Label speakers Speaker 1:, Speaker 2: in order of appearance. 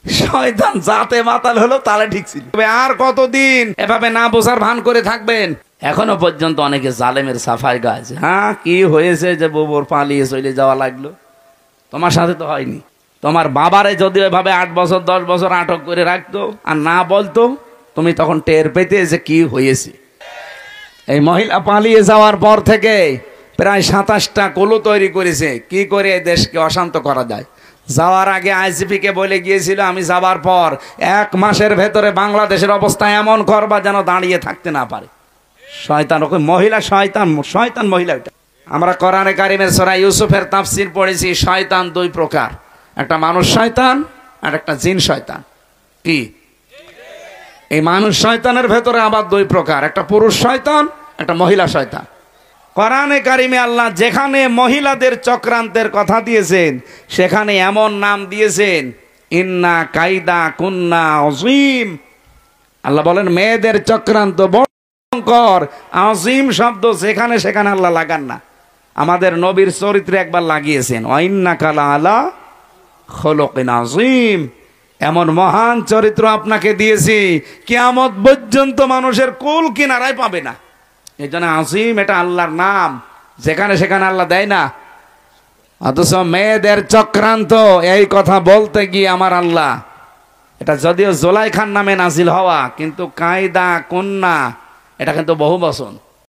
Speaker 1: শয়তান জাতে মাতাল হলো, তাহলে ঠিক ছিল। আর কতদিন এভাবে না বোঝার ভান করে থাকবেন? এখনো পর্যন্ত অনেকে জালেমের সাফাই গাছে। হ্যাঁ, কি হয়েছে যে বউর পালিয়ে চলে যাওয়া লাগলো? তোমার সাথে তো হয়নি। তোমার বাবারে যদি এভাবে 8 বছর 10 বছর আটক করে রাখতো আর না বলতো, তুমি তখন টের পেতে যে কি হয়েছে। এই মহিলা পালিয়ে যাওয়ার পর থেকে প্রায় 27টা কলু তৈরি করেছে কি করে দেশকে অশান্ত করা যায়। যাওয়ার আগে আইজিপি কে বলে গিয়েছিল, আমি যাওয়ার পর 1 মাসের ভেতরে বাংলাদেশের অবস্থা এমন করবা যেন দাঁড়িয়ে থাকতে না পারে। শয়তান, ওকে মহিলা শয়তান, শয়তান মহিলা। আমরা কোরআনে কারিমের সূরা ইউসুফের তাফসীর পড়েছি, শয়তান 2 প্রকার, একটা মানুষ শয়তান আর একটা জিন শয়তান। কি এই মানুষ শয়তানের ভেতরে আবার 2 প্রকার, একটা পুরুষ শয়তান, একটা মহিলা শয়তান। কোরআনে কারিমে আল্লাহ যেখানে মহিলাদের চক্রান্তের কথা দিয়েছেন সেখানে এমন নাম দিয়েছেন, ইন্না কাইদা কুন্না আযীম। আল্লাহ বলেন মেয়েদের চক্রান্ত বড় ভয়ঙ্কর। আযীম শব্দ যেখানে সেখানে আল্লাহ লাগান না। আমাদের নবীর চরিত্রে একবার লাগিয়েছেন, ওয়াইন্নাকা লাআলা খুলুকিন আযীম। এমন মহান চরিত্র আপনাকে দিয়েছি কিয়ামত পর্যন্ত মানুষের কুল কিনারায় পাবে না। এই জন্য আযীম এটা আল্লাহর নাম, যেখানে সেখানে আল্লাহ দেয় না। অথচ মেয়েদের চক্রান্ত এই কথা বলতে গিয়ে আমার আল্লাহ, এটা যদিও জুলাইখার নামে নাজিল হওয়া, কিন্তু কায়দা কন্যা এটা কিন্তু বহু বচন।